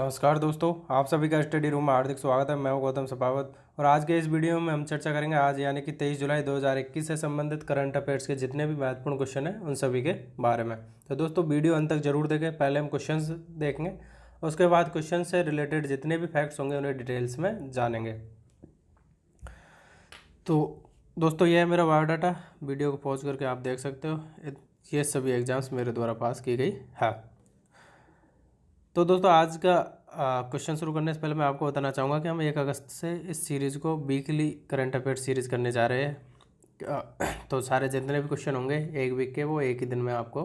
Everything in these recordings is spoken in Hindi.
नमस्कार दोस्तों, आप सभी का स्टडी रूम में हार्दिक स्वागत है। मैं हूं गौतम सपावत और आज के इस वीडियो में हम चर्चा करेंगे आज यानी कि 23 जुलाई 2021 से संबंधित करंट अफेयर्स के जितने भी महत्वपूर्ण क्वेश्चन हैं उन सभी के बारे में। तो दोस्तों वीडियो अंत तक जरूर देखें। पहले हम क्वेश्चंस देखेंगे, उसके बाद क्वेश्चन से रिलेटेड जितने भी फैक्ट्स होंगे उन्हें डिटेल्स में जानेंगे। तो दोस्तों यह है मेरा बायोडाटा, वीडियो को पॉज करके आप देख सकते हो। ये सभी एग्जाम्स मेरे द्वारा पास की गई है। तो दोस्तों आज का क्वेश्चन शुरू करने से पहले मैं आपको बताना चाहूँगा कि हम 1 अगस्त से इस सीरीज़ को वीकली करंट अफेयर्स सीरीज़ करने जा रहे हैं। तो सारे जितने भी क्वेश्चन होंगे एक वीक के वो एक ही दिन में आपको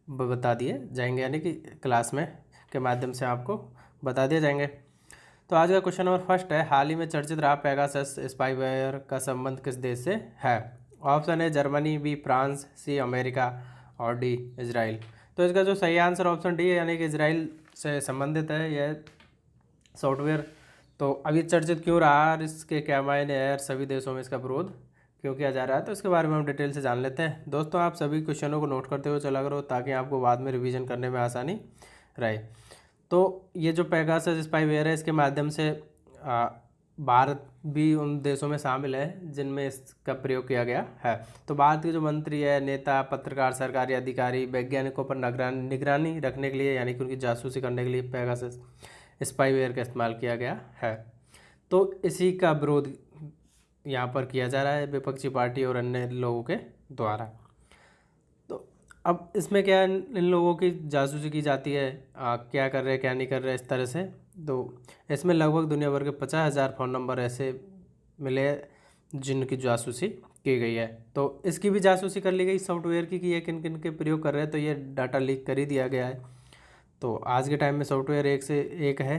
बता दिए जाएंगे, यानी कि क्लास में के माध्यम से आपको बता दिए जाएंगे। तो आज का क्वेश्चन नंबर फर्स्ट है, हाल ही में चर्चित रहा पेगासस स्पाईवेयर का संबंध किस देश से है? ऑप्शन है Germany, B France, C America और डी इजराइल। तो इसका जो सही आंसर ऑप्शन डी है, यानी कि इजराइल से संबंधित है यह सॉफ्टवेयर। तो अभी चर्चित क्यों रहा और इसके क्या मायने हैं, सभी देशों में इसका विरोध क्यों किया जा रहा है, तो इसके बारे में हम डिटेल से जान लेते हैं। दोस्तों आप सभी क्वेश्चनों को नोट करते हुए चला करो ताकि आपको बाद में रिवीजन करने में आसानी रहे। तो ये जो पेगासस स्पाईवेयर है इसके माध्यम से भारत भी उन देशों में शामिल है जिनमें इसका प्रयोग किया गया है। तो भारत के जो मंत्री है, नेता, पत्रकार, सरकारी अधिकारी, वैज्ञानिकों पर निगरानी रखने के लिए यानी कि उनकी जासूसी करने के लिए पेगासस स्पाईवेयर का इस्तेमाल किया गया है। तो इसी का विरोध यहाँ पर किया जा रहा है विपक्षी पार्टी और अन्य लोगों के द्वारा। तो अब इसमें क्या इन लोगों की जासूसी की जाती है, क्या कर रहे हैं क्या नहीं कर रहे इस तरह से। तो इसमें लगभग दुनिया भर के 50,000 फ़ोन नंबर ऐसे मिले जिनकी जासूसी की गई है। तो इसकी भी जासूसी कर ली गई सॉफ्टवेयर की कि ये किन किन के प्रयोग कर रहे हैं, तो ये डाटा लीक कर ही दिया गया है। तो आज के टाइम में सॉफ्टवेयर एक से एक है,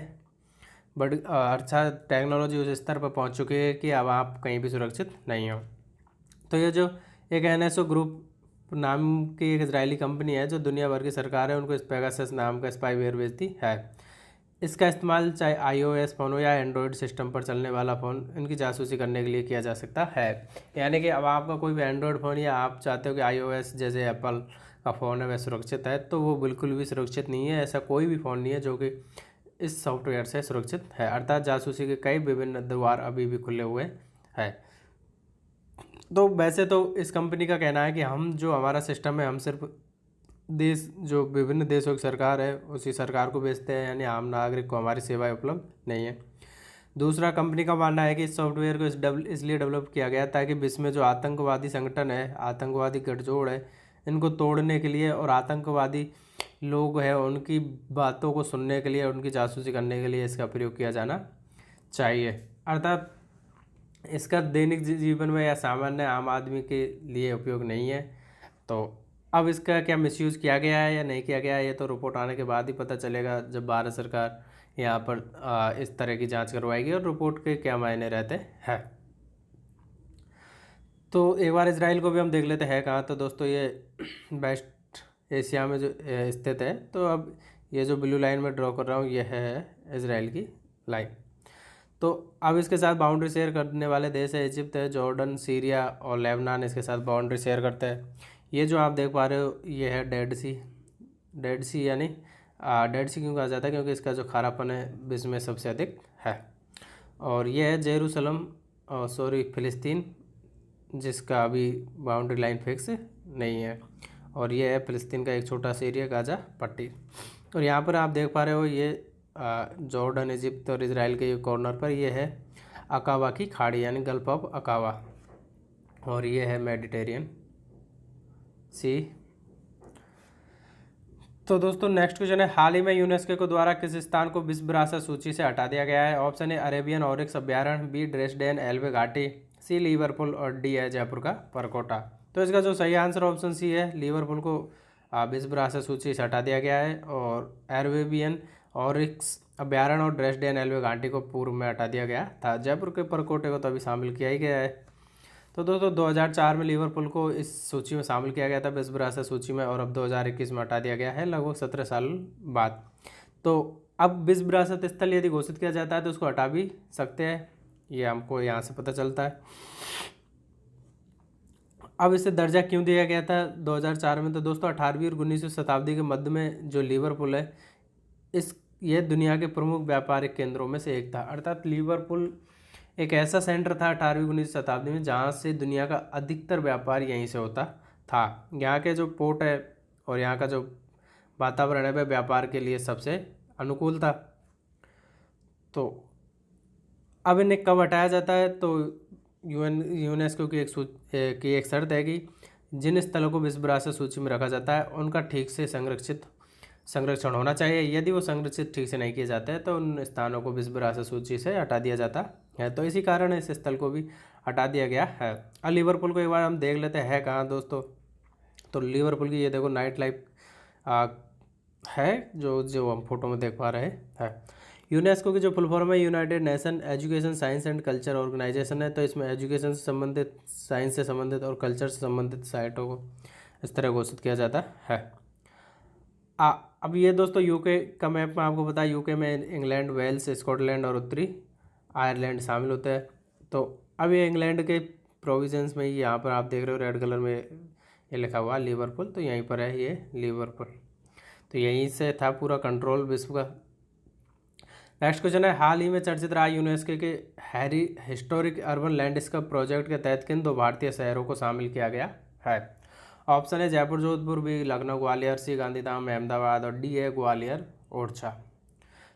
बट अच्छा टेक्नोलॉजी उस स्तर पर पहुंच चुकी है कि अब आप कहीं भी सुरक्षित नहीं हो। तो ये जो एक NSO ग्रुप नाम की एक इजरायली कंपनी है जो दुनिया भर की सरकार है उनको इस पेगासस नाम का स्पाईवेयर बेचती है। इसका इस्तेमाल चाहे iOS फ़ोन हो या एंड्रॉयड सिस्टम पर चलने वाला फ़ोन इनकी जासूसी करने के लिए किया जा सकता है। यानी कि अब आपका कोई भी एंड्रॉयड फ़ोन या आप चाहते हो कि iOS जैसे एप्पल का फ़ोन है वह सुरक्षित है, तो वो बिल्कुल भी सुरक्षित नहीं है। ऐसा कोई भी फ़ोन नहीं है जो कि इस सॉफ्टवेयर से सुरक्षित है, अर्थात जासूसी के कई विभिन्न द्वार अभी भी खुले हुए हैं। तो वैसे तो इस कंपनी का कहना है कि हम जो हमारा सिस्टम है हम सिर्फ देश जो विभिन्न देशों की सरकार है उसी सरकार को बेचते हैं, यानी आम नागरिक को हमारी सेवाएं उपलब्ध नहीं है। दूसरा कंपनी का मानना है कि इस सॉफ्टवेयर को इसलिए डेवलप किया गया ताकि विश्व में जो आतंकवादी संगठन है, आतंकवादी गठजोड़ है, इनको तोड़ने के लिए और आतंकवादी लोग हैं उनकी बातों को सुनने के लिए, उनकी जासूसी करने के लिए इसका प्रयोग किया जाना चाहिए। अर्थात इसका दैनिक जीवन में या सामान्य आम आदमी के लिए उपयोग नहीं है। तो अब इसका क्या मिसयूज़ किया गया है या नहीं किया गया है ये तो रिपोर्ट आने के बाद ही पता चलेगा, जब भारत सरकार यहाँ पर इस तरह की जांच करवाएगी और रिपोर्ट के क्या मायने रहते हैं। तो एक बार इजराइल को भी हम देख लेते हैं कहाँ। तो दोस्तों ये वेस्ट एशिया में जो स्थित है। तो अब ये जो ब्लू लाइन में ड्रॉ कर रहा हूँ ये है इजराइल की लाइन। तो अब इसके साथ बाउंड्री शेयर करने वाले देश है इजिप्ट है, जॉर्डन, सीरिया और लेबनान इसके साथ बाउंड्री शेयर करते हैं। ये जो आप देख पा रहे हो ये है डेड सी। डेड सी यानी डेड सी क्यों कहा जाता है, क्योंकि इसका जो खारापन है विश्व में सबसे अधिक है। और ये है जेरूसलम फ़िलिस्तीन, जिसका अभी बाउंड्री लाइन फिक्स नहीं है। और ये है फ़िलिस्तीन का एक छोटा सा एरिया गाजा पट्टी। और यहाँ पर आप देख पा रहे हो ये जॉर्डन, इजिप्ट और इजराइल के कॉर्नर पर ये है अकावा की खाड़ी यानी गल्फ ऑफ अकावा, और ये है मेडिटेरियन सी। तो दोस्तों नेक्स्ट क्वेश्चन है, हाल ही में यूनेस्को के द्वारा किस स्थान को विश्व विरासत सूची से हटा दिया गया है? ऑप्शन है अरेबियन ऑरिक्स अभ्यारण्य, बी ड्रेसडेन एल्बे घाटी, सी लिवरपूल और डी है जयपुर का परकोटा। तो इसका जो सही आंसर ऑप्शन सी है, लिवरपूल को विश्व विरासत सूची से हटा दिया गया है और अरेबियन ऑरिक्स अभ्यारण्य और ड्रेसडेन एल्बे घाटी को पूर्व में हटा दिया गया था। जयपुर के परकोटे को तो अभी शामिल किया ही गया है। तो दोस्तों 2004 में लिवरपूल को इस सूची में शामिल किया गया था विश्व विरासत सूची में, और अब 2021 में हटा दिया गया है लगभग 17 साल बाद। तो अब विश्व विरासत स्थल यदि घोषित किया जाता है तो उसको हटा भी सकते हैं, ये हमको यहाँ से पता चलता है। अब इसे दर्जा क्यों दिया गया था 2004 में? तो दोस्तों 18वीं और 19वीं शताब्दी के मध्य में जो लिवरपूल है इस यह दुनिया के प्रमुख व्यापारिक केंद्रों में से एक था। अर्थात लिवरपूल एक ऐसा सेंटर था 18वीं-19वीं शताब्दी में जहाँ से दुनिया का अधिकतर व्यापार यहीं से होता था। यहाँ के जो पोर्ट है और यहाँ का जो वातावरण है वह व्यापार के लिए सबसे अनुकूल था। तो अब इन्हें कब हटाया जाता है, तो यूनेस्को की एक शर्त है कि जिन स्थलों को विश्व विरासत सूची में रखा जाता है उनका ठीक से संरक्षण होना चाहिए। यदि वो संरक्षित ठीक से नहीं किए जाते हैं तो उन स्थानों को विश्व विरासत सूची से हटा दिया जाता है। तो इसी कारण इस स्थल को भी हटा दिया गया है। अब लिवरपूल को एक बार हम देख लेते हैं कहाँ दोस्तों। तो लिवरपूल की ये देखो नाइट लाइफ है जो हम फोटो में देख पा रहे हैं। यूनेस्को की जो फुल फॉर्म है United Nation Education Science and Culture Organisation है। तो इसमें एजुकेशन से संबंधित, साइंस से संबंधित और कल्चर से संबंधित साइटों को इस तरह घोषित किया जाता है। अब ये दोस्तों यूके का मैप में आपको पता है, यूके में इंग्लैंड, वेल्स, स्कॉटलैंड और उत्तरी आयरलैंड शामिल होते हैं। तो अब ये इंग्लैंड के प्रोविजंस में यहाँ पर आप देख रहे हो रेड कलर में ये लिखा हुआ लिवरपूल, तो यहीं पर है ये लिवरपूल। तो यहीं से था पूरा कंट्रोल विश्व का। नेक्स्ट क्वेश्चन है, हाल ही में चर्चित रहा यूनेस्को के हिस्टोरिक अर्बन लैंडस्केप प्रोजेक्ट के तहत किन 2 भारतीय शहरों को शामिल किया गया है। ऑप्शन है जयपुर, जोधपुर, बी लखनऊ, ग्वालियर, सी गांधीधाम, अहमदाबाद और डी है ग्वालियर, ओरछा।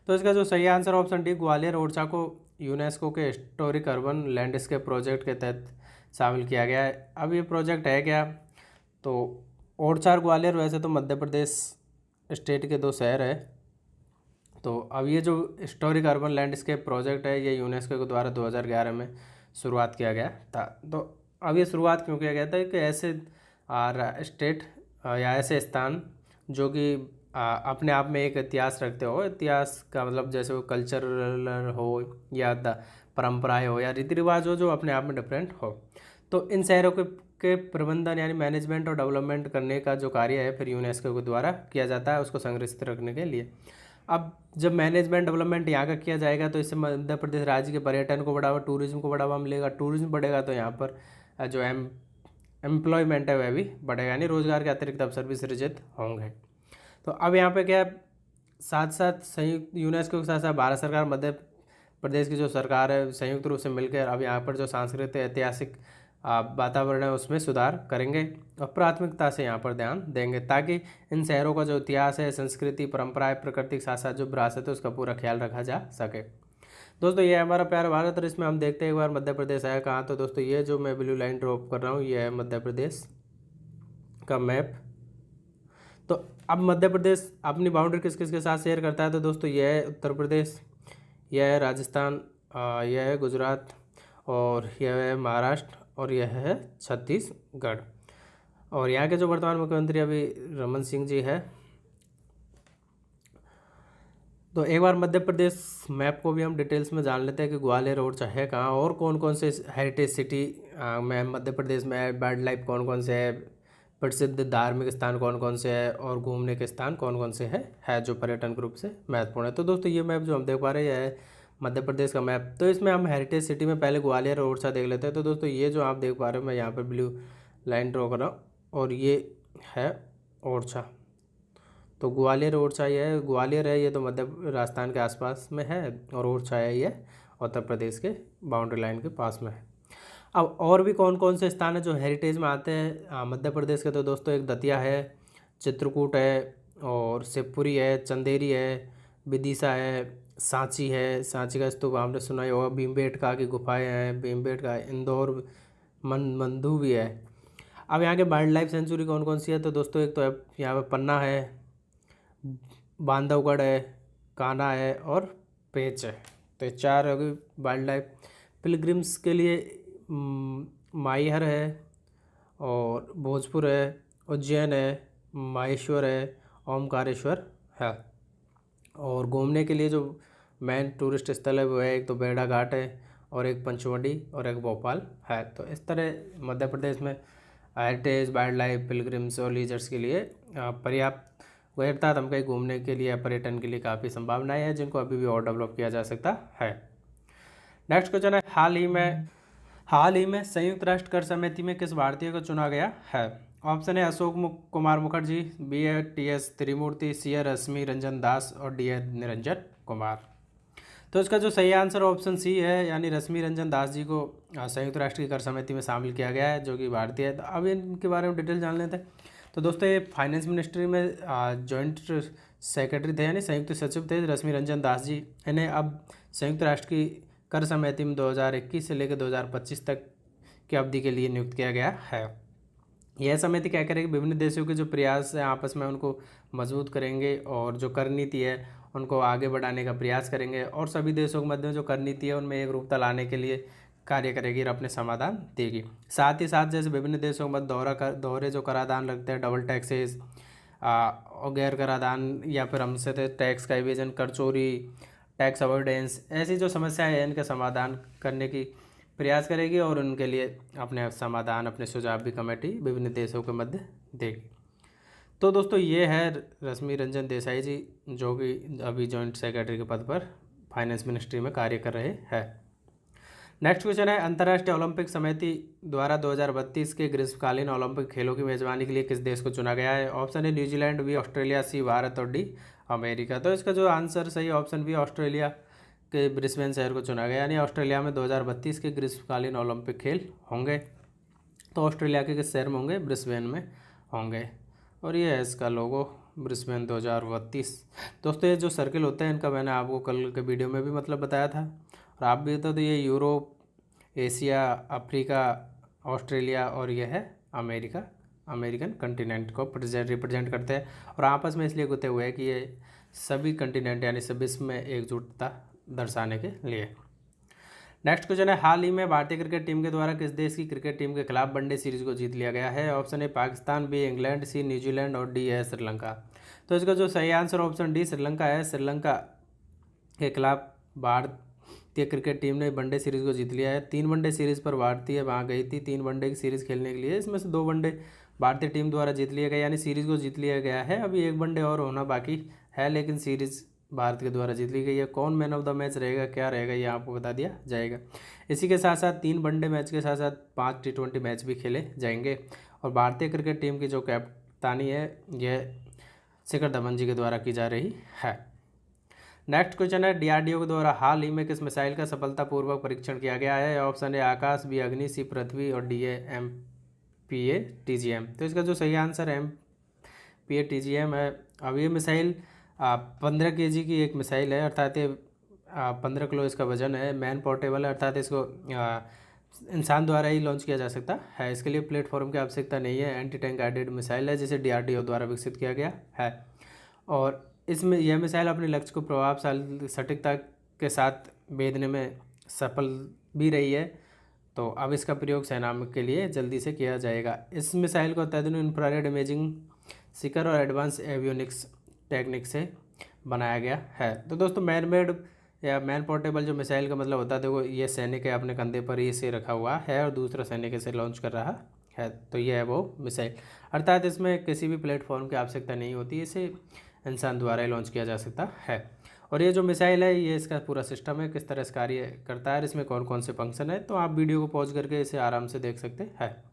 तो इसका जो सही answer option D Gwalior, Orchha को यूनेस्को के हिस्टोरिक अर्बन लैंडस्केप प्रोजेक्ट के तहत शामिल किया गया है। अब ये प्रोजेक्ट है क्या, तो ओरछा और ग्वालियर वैसे तो मध्य प्रदेश स्टेट के 2 शहर है। तो अब ये जो हिस्टोरिक अर्बन लैंडस्केप प्रोजेक्ट है ये यूनेस्को के द्वारा 2011 में शुरुआत किया गया था। तो अब ये शुरुआत क्यों किया गया था कि ऐसे स्टेट या ऐसे स्थान जो कि अपने आप में एक इतिहास रखते हो, इतिहास का मतलब जैसे वो कल्चरल हो या परंपराएं हो या रीति रिवाज हो जो अपने आप में डिफरेंट हो, तो इन शहरों के प्रबंधन यानी मैनेजमेंट और डेवलपमेंट करने का जो कार्य है फिर यूनेस्को के द्वारा किया जाता है उसको संरक्षित रखने के लिए। अब जब मैनेजमेंट डेवलपमेंट यहाँ का किया जाएगा तो इससे मध्य प्रदेश राज्य के पर्यटन को बढ़ावा, टूरिज्म को बढ़ावा मिलेगा। टूरिज्म बढ़ेगा तो यहाँ पर जो एम्प्लॉयमेंट है वह भी बढ़ेगा, यानी रोजगार के अतिरिक्त अवसर भी सृजित होंगे। तो अब यहाँ पे क्या है, साथ साथ संयुक्त यूनेस्को के साथ साथ भारत सरकार, मध्य प्रदेश की जो सरकार है संयुक्त रूप से मिलकर अब यहाँ पर जो सांस्कृतिक ऐतिहासिक वातावरण है उसमें सुधार करेंगे और प्राथमिकता से यहाँ पर ध्यान देंगे ताकि इन शहरों का जो इतिहास है, संस्कृति, परंपराएं, प्रकृति के साथ साथ जो विरासत है उसका पूरा ख्याल रखा जा सके। दोस्तों ये हमारा प्यारा भारत और इसमें हम देखते हैं एक बार मध्य प्रदेश है कहाँ। तो दोस्तों ये जो मैं ब्लू लाइन ड्रॉप कर रहा हूँ ये है मध्य प्रदेश का मैप। तो अब मध्य प्रदेश अपनी बाउंड्री किस किस के साथ शेयर करता है, तो दोस्तों यह है उत्तर प्रदेश, यह है राजस्थान, यह है गुजरात और यह है महाराष्ट्र और यह है छत्तीसगढ़। और यहाँ के जो वर्तमान मुख्यमंत्री अभी रमन सिंह जी है। तो एक बार मध्य प्रदेश मैप को भी हम डिटेल्स में जान लेते हैं कि ग्वालियर और है कहाँ और कौन कौन से हेरिटेज सिटी में मध्य प्रदेश में है, बर्ड लाइफ कौन कौन से है, प्रसिद्ध धार्मिक स्थान कौन कौन से है और घूमने के स्थान कौन कौन से है जो पर्यटन के रूप से महत्वपूर्ण है। तो दोस्तों ये मैप जो हम देख पा रहे हैं है मध्य प्रदेश का मैप। तो इसमें हम हेरिटेज सिटी में पहले ग्वालियर और ओरछा देख लेते हैं। तो दोस्तों ये जो आप देख पा रहे हो मैं यहाँ पर ब्लू लाइन ड्रॉ कर रहा हूँ और ये है ओरछा। तो ग्वालियर ओरछा ये है, ग्वालियर है ये तो मध्य राजस्थान के आसपास में है और ओरछा है ये उत्तर प्रदेश के बाउंड्री लाइन के पास में है। अब और भी कौन कौन से स्थान है जो हेरिटेज में आते हैं मध्य प्रदेश के, तो दोस्तों एक दतिया है, चित्रकूट है और शिवपुरी है, चंदेरी है, विदिशा है, सांची है, सांची का स्तूप आपने सुना ही होगा, भीमबेटका की गुफाएं हैं, भीमबेटका, इंदौर मंदू भी है। अब यहाँ के वाइल्ड लाइफ सेंचुरी कौन कौन सी है, तो दोस्तों एक तो है यहाँ पर पन्ना है, बांधवगढ़ है, कान्हा है और पेंच है। तो 4 हो गई वाइल्ड लाइफ। पिलग्रिम्स के लिए माईहर है और भोजपुर है, उज्जैन है, माहेश्वर है, ओमकारेश्वर है। और घूमने के लिए जो मेन टूरिस्ट स्थल है वो है एक तो बेड़ा घाट है और एक पंचमढ़ी और एक भोपाल है। तो इस तरह मध्य प्रदेश में हेरिटेज, वाइल्ड लाइफ, पिलग्रिम्स और लीजर्स के लिए पर्याप्त अर्थात हम कहीं घूमने के लिए या पर्यटन के लिए काफ़ी संभावनाएं हैं जिनको अभी भी और डेवलप किया जा सकता है। नेक्स्ट क्वेश्चन है, हाल ही में संयुक्त राष्ट्र कर समिति में किस भारतीय को चुना गया है। ऑप्शन है अशोक कुमार मुखर्जी, बी है टी एस त्रिमूर्ति, सी है रश्मि रंजन दास और डी है निरंजन कुमार। तो इसका जो सही आंसर ऑप्शन सी है, यानी रश्मि रंजन दास जी को संयुक्त राष्ट्र की कर समिति में शामिल किया गया है, जो कि भारतीय है। तो अब इनके बारे में डिटेल जान लेते हैं। तो दोस्तों ये फाइनेंस मिनिस्ट्री में जॉइंट सेक्रेटरी थे, यानी संयुक्त सचिव थे रश्मि रंजन दास जी। इन्हें अब संयुक्त राष्ट्र की कर समिति में 2021 से लेकर 2025 तक की अवधि के लिए नियुक्त किया गया है। यह समिति क्या करेगी, विभिन्न देशों के जो प्रयास है आपस में उनको मजबूत करेंगे और जो कर नीति है उनको आगे बढ़ाने का प्रयास करेंगे, और सभी देशों के मध्य जो कर नीति है उनमें एक रूपता लाने के लिए कार्य करेगी और अपने समाधान देगी। साथ ही साथ जैसे विभिन्न देशों के मध्य दोहरे जो कराधान लगते हैं, डबल टैक्सेस और गैर कराधान या फिर हमसे टैक्स का इवेजन, कर चोरी, टैक्स अवॉइडेंस, ऐसी जो समस्या है इनका समाधान करने की प्रयास करेगी और उनके लिए अपने समाधान, अपने सुझाव भी कमेटी विभिन्न देशों के मध्य देगी। तो दोस्तों ये है रश्मि रंजन देसाई जी, जो कि अभी जॉइंट सेक्रेटरी के पद पर फाइनेंस मिनिस्ट्री में कार्य कर रहे हैं। नेक्स्ट क्वेश्चन है, अंतर्राष्ट्रीय ओलंपिक समिति द्वारा 2032 के ग्रीष्मकालीन ओलंपिक खेलों की मेजबानी के लिए किस देश को चुना गया है? ऑप्शन है न्यूजीलैंड, बी ऑस्ट्रेलिया, सी भारत और डी अमेरिका। तो इसका जो आंसर सही ऑप्शन बी ऑस्ट्रेलिया के ब्रिस्बेन शहर को चुना गया, यानी ऑस्ट्रेलिया में 2032 के ग्रीष्मकालीन ओलंपिक खेल होंगे। तो ऑस्ट्रेलिया के किस शहर में होंगे? ब्रिस्बेन में होंगे। और ये है इसका लोगो, ब्रिस्बेन 2032। दोस्तों ये जो सर्किल होते हैं इनका मैंने आपको कल के वीडियो में भी मतलब बताया था, और आप भी तो ये यूरोप, एशिया, अफ्रीका, ऑस्ट्रेलिया और ये है अमेरिका, अमेरिकन कंटिनेंट को रिप्रेजेंट करते हैं, और आपस में इसलिए गुथे हुए हैं कि ये सभी कंटिनेंट यानी सभी में एकजुटता दर्शाने के लिए। नेक्स्ट क्वेश्चन है, हाल ही में भारतीय क्रिकेट टीम के द्वारा किस देश की क्रिकेट टीम के खिलाफ वनडे सीरीज को जीत लिया गया है? ऑप्शन है पाकिस्तान, बी इंग्लैंड, सी न्यूजीलैंड और डी है श्रीलंका। तो इसका जो सही आंसर ऑप्शन डी श्रीलंका है। श्रीलंका के खिलाफ भारतीय क्रिकेट टीम ने वनडे सीरीज को जीत लिया है। 3 वनडे सीरीज पर भारतीय वहाँ गई थी 3 वनडे की सीरीज खेलने के लिए, इसमें से 2 वनडे भारतीय टीम द्वारा जीत लिया गया, यानी सीरीज को जीत लिया गया है। अभी 1 वनडे और होना बाकी है, लेकिन सीरीज भारत के द्वारा जीत ली गई है। कौन मैन ऑफ द मैच रहेगा, क्या रहेगा, ये आपको बता दिया जाएगा। इसी के साथ साथ 3 वनडे मैच के साथ साथ 5 T20 मैच भी खेले जाएंगे, और भारतीय क्रिकेट टीम की जो कैप्तानी है यह शिखर धवन जी के द्वारा की जा रही है। नेक्स्ट क्वेश्चन है, डीआरडीओ के द्वारा हाल ही में किस मिसाइल का सफलतापूर्वक परीक्षण किया गया है? ऑप्शन है आकाश, बी अग्नि, सी पृथ्वी और डी है MPA-TGM। तो इसका जो सही आंसर MPA-TGM है। अब ये मिसाइल 15 kg की एक मिसाइल है, अर्थात ये 15 किलो इसका वजन है। मैन पोर्टेबल है, अर्थात इसको इंसान द्वारा ही लॉन्च किया जा सकता है। इसके लिए प्लेटफॉर्म की आवश्यकता नहीं है। एंटी टैंक गाइडेड मिसाइल है, जिसे डीआरडीओ द्वारा विकसित किया गया है, और इसमें यह मिसाइल अपने लक्ष्य को प्रभावशाली सटीकता के साथ भेदने में सफल भी रही है। तो अब इसका प्रयोग सेना के लिए जल्दी से किया जाएगा। इस मिसाइल को अत्याधुनिक इंफ्रारेड इमेजिंग सीकर और एडवांस एवियोनिक्स टेक्निक से बनाया गया है। तो दोस्तों मैन मेड या मैन पोर्टेबल जो मिसाइल का मतलब होता है, देखो ये सैनिक है अपने कंधे पर ही इसे रखा हुआ है और दूसरा सैनिक इसे लॉन्च कर रहा है, तो ये है वो मिसाइल। अर्थात इसमें किसी भी प्लेटफॉर्म की आवश्यकता नहीं होती, इसे इंसान द्वारा ही लॉन्च किया जा सकता है। और ये जो मिसाइल है ये इसका पूरा सिस्टम है, किस तरह से कार्य करता है, इसमें कौन कौन से फंक्शन है, तो आप वीडियो को पॉज करके इसे आराम से देख सकते हैं।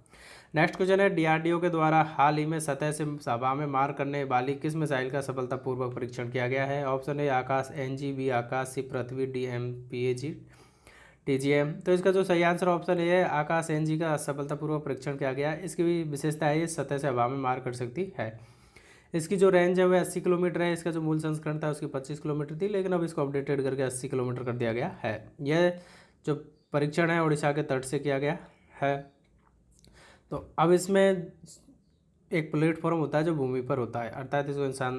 नेक्स्ट क्वेश्चन है, डीआरडीओ के द्वारा हाल ही में सतह से हवा में मार करने वाली किस मिसाइल का सफलतापूर्वक परीक्षण किया गया है? ऑप्शन है आकाश NG, बी आकाश, सी पृथ्वी, डी MPA-TGM। तो इसका जो सही आंसर ऑप्शन है आकाश NG का सफलतापूर्वक परीक्षण किया गया। इसकी भी विशेषता है ये सतह से हवा में मार कर सकती है। इसकी जो रेंज है वह 80 किलोमीटर है। इसका जो मूल संस्करण था उसकी 25 किलोमीटर थी, लेकिन अब इसको अपडेटेड करके 80 किलोमीटर कर दिया गया है। यह जो परीक्षण है उड़ीसा के तट से किया गया है। तो अब इसमें एक प्लेटफॉर्म होता है जो भूमि पर होता है, अर्थात इसको इंसान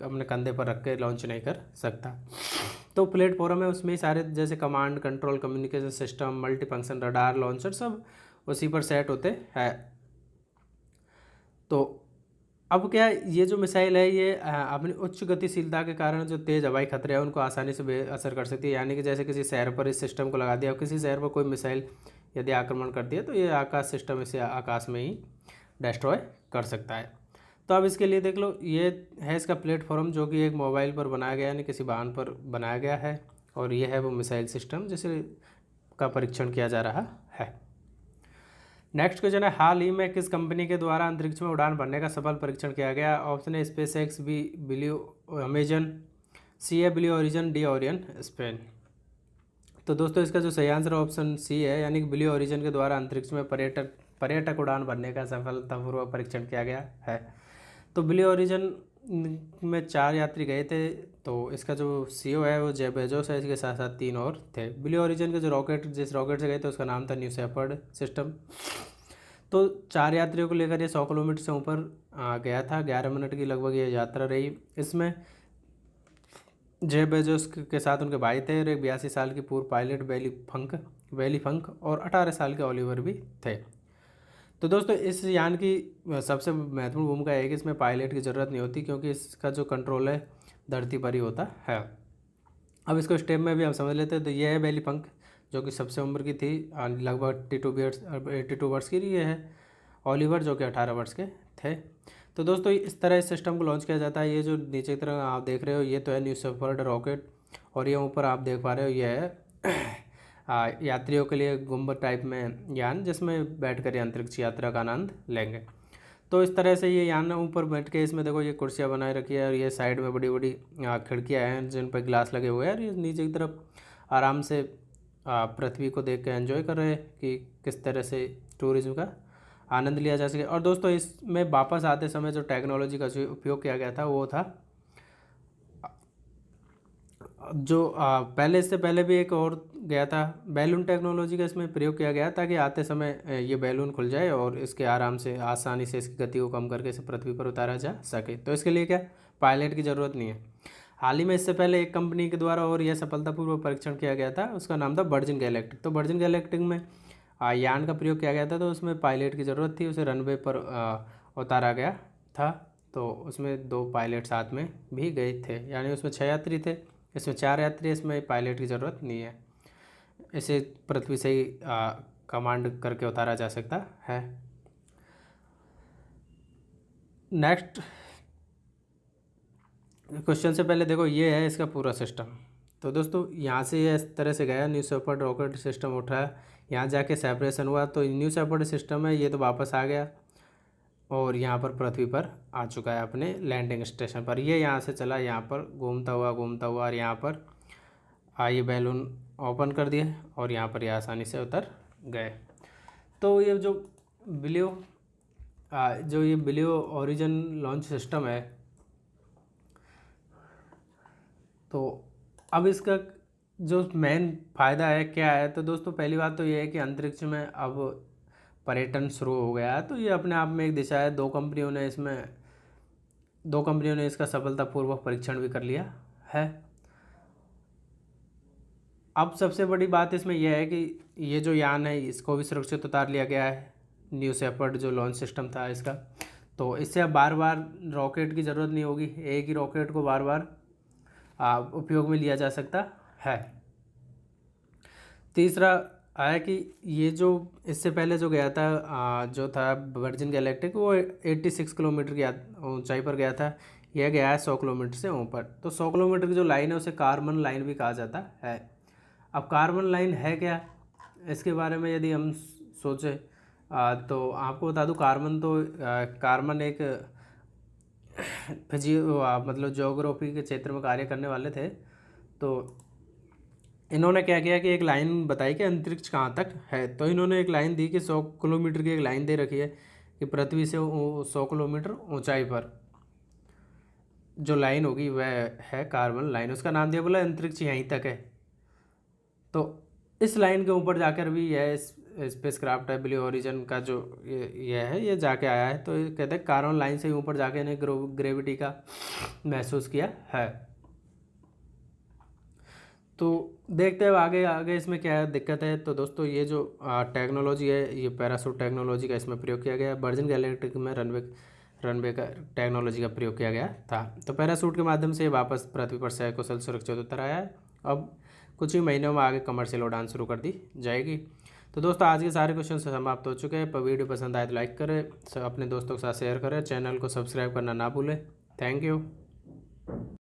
अपने कंधे पर रख के लॉन्च नहीं कर सकता। तो प्लेटफॉर्म है, उसमें सारे जैसे command control, communication system, multifunction radar, launcher सब उसी पर सेट होते हैं। तो अब क्या ये जो मिसाइल है ये अपनी उच्च गतिशीलता के कारण जो तेज़ हवाई खतरे हैं उनको आसानी से बेअसर कर सकती है। यानी कि जैसे किसी शहर पर इस सिस्टम को लगा दिया और किसी शहर पर कोई मिसाइल यदि आक्रमण करती है तो ये आकाश सिस्टम इसे आकाश में ही डिस्ट्रॉय कर सकता है। तो अब इसके लिए देख लो, ये है इसका प्लेटफॉर्म जो कि एक मोबाइल पर बनाया गया, यानी किसी वाहन पर बनाया गया है, और ये है वो मिसाइल सिस्टम जिसे का परीक्षण किया जा रहा है। नेक्स्ट क्वेश्चन है, हाल ही में किस कंपनी के द्वारा अंतरिक्ष में उड़ान भरने का सफल परीक्षण किया गया? ऑप्शन है Space X, B Blue Amazon, C है Blue Origin, D Orion Span. तो दोस्तों इसका जो सही आंसर ऑप्शन सी है, यानी कि ब्लू ओरिजिन के द्वारा अंतरिक्ष में पर्यटक उड़ान भरने का सफलतापूर्वक परीक्षण किया गया है। तो ब्लू ओरिजिन में 4 यात्री गए थे। तो इसका जो सीईओ है वो जेफ बेजोस है, इसके साथ साथ 3 और थे। ब्लू ओरिजिन के जो जिस रॉकेट से गए थे उसका नाम था न्यू शेपर्ड सिस्टम। तो 4 यात्रियों को लेकर ये 100 किलोमीटर से ऊपर गया था। 11 मिनट की लगभग ये यात्रा रही। इसमें जेफ बेजोस के साथ उनके भाई थे और एक 82 साल की पूर्व पायलट वेली फंक और 18 साल के ओलिवर भी थे। तो दोस्तों इस यान की सबसे महत्वपूर्ण भूमिका है कि इसमें पायलट की ज़रूरत नहीं होती, क्योंकि इसका जो कंट्रोल है धरती पर ही होता है। अब इसको स्टेप में भी हम समझ लेते हैं। तो ये है वेली फंक, जो कि सबसे उम्र की थी, लगभग 82 वर्ष की। ये है ओलिवर, जो कि 18 वर्ष के थे। तो दोस्तों इस तरह इस सिस्टम को लॉन्च किया जाता है। ये जो नीचे की तरह आप देख रहे हो, ये तो है न्यू शेपर्ड रॉकेट, और ये ऊपर आप देख पा रहे हो ये है यात्रियों के लिए गुंबद टाइप में यान, जिसमें बैठकर अंतरिक्ष यात्रा का आनंद लेंगे। तो इस तरह से ये यान ऊपर बैठ के, इसमें देखो ये कुर्सियाँ बनाए रखी है और ये साइड में बड़ी बड़ी खिड़कियाँ हैं जिन पर ग्लास लगे हुए हैं, और ये नीचे की तरफ आराम से पृथ्वी को देख के एंजॉय कर रहे हैं कि किस तरह से टूरिज्म का आनंद लिया जा सके। और दोस्तों इसमें वापस आते समय जो टेक्नोलॉजी का जो उपयोग किया गया था वो था जो पहले, इससे पहले भी एक और गया था, बैलून टेक्नोलॉजी का इसमें प्रयोग किया गया, ताकि आते समय ये बैलून खुल जाए और इसके आराम से आसानी से इसकी गति को कम करके इसे पृथ्वी पर उतारा जा सके। तो इसके लिए क्या पायलट की ज़रूरत नहीं है। हाल ही में इससे पहले एक कंपनी के द्वारा और यह सफलतापूर्वक परीक्षण किया गया था, उसका नाम था वर्जिन गैलेक्टिक। तो वर्जिन गैलेक्टिक में यान का प्रयोग किया गया था, तो उसमें पायलट की ज़रूरत थी, उसे रनवे पर उतारा गया था। तो उसमें 2 पायलट साथ में भी गए थे, यानी उसमें 6 यात्री थे, इसमें 4 यात्री। इसमें पायलट की ज़रूरत नहीं है, इसे पृथ्वी से ही कमांड करके उतारा जा सकता है। नेक्स्ट क्वेश्चन से पहले देखो ये है इसका पूरा सिस्टम। तो दोस्तों यहाँ से ये इस तरह से गया, न्यू शेपर्ड रॉकेट सिस्टम उठाया, यहाँ जाके सेपरेशन हुआ, तो न्यू शेपर्ड सिस्टम है ये तो वापस आ गया और यहाँ पर पृथ्वी पर आ चुका है अपने लैंडिंग स्टेशन पर। ये यहाँ से चला, यहाँ पर घूमता हुआ और यहाँ पर ये बैलून ओपन कर दिए और यहाँ पर ये आसानी से उतर गए। तो ये जो ब्लू ओरिजिन लॉन्च सिस्टम है, तो अब इसका जो मेन फ़ायदा है क्या है? तो दोस्तों पहली बात तो ये है कि अंतरिक्ष में अब पर्यटन शुरू हो गया है, तो ये अपने आप में एक दिशा है। 2 कंपनियों ने इसका सफलतापूर्वक परीक्षण भी कर लिया है। अब सबसे बड़ी बात इसमें यह है कि ये जो यान है इसको भी सुरक्षित उतार लिया गया है, न्यू शेपर्ड जो लॉन्च सिस्टम था इसका। तो इससे अब बार बार रॉकेट की ज़रूरत नहीं होगी, एक ही रॉकेट को बार बार उपयोग में लिया जा सकता है। तीसरा है कि ये जो इससे पहले जो गया था जो था वर्जिन गैलेक्टिक, वो 86 किलोमीटर की ऊंचाई पर गया था। यह गया है 100 किलोमीटर से ऊपर। तो 100 किलोमीटर की जो लाइन है उसे कार्बन लाइन भी कहा जाता है। अब कार्बन लाइन है क्या, इसके बारे में यदि हम सोचें तो आपको बता दूं, कार्बन एक मतलब ज्योग्राफी के क्षेत्र में कार्य करने वाले थे। तो इन्होंने क्या किया कि एक लाइन बताई कि अंतरिक्ष कहाँ तक है। तो इन्होंने एक लाइन दी कि 100 किलोमीटर की एक लाइन दे रखी है कि पृथ्वी से 100 किलोमीटर ऊंचाई पर जो लाइन होगी वह है कार्बन लाइन। उसका नाम दिया, बोला अंतरिक्ष यहीं तक है। तो इस लाइन के ऊपर जाकर भी यह स्पेसक्राफ्ट है ब्लू ओरिजिन का जो ये जाके आया है। तो ये कहते हैं कार्बन लाइन से ऊपर जाके इन्हें ग्रेविटी का महसूस किया है। तो देखते हैं आगे इसमें क्या दिक्कत है। तो दोस्तों ये जो टेक्नोलॉजी है, ये पैरासूट टेक्नोलॉजी का इसमें प्रयोग किया गया है। वर्जिन गैलेक्टिक में रनवे का टेक्नोलॉजी का प्रयोग किया गया था। तो पैरासूट के माध्यम से वापस पृथ्वी पर सकुशल सुरक्षित उतर आया है। अब कुछ ही महीनों में आगे कमर्शियल उड़ान शुरू कर दी जाएगी। तो दोस्तों आज के सारे क्वेश्चन समाप्त हो चुके हैं। वीडियो पसंद आए तो लाइक करें, अपने दोस्तों के साथ शेयर करें, चैनल को सब्सक्राइब करना ना भूलें। Thank you.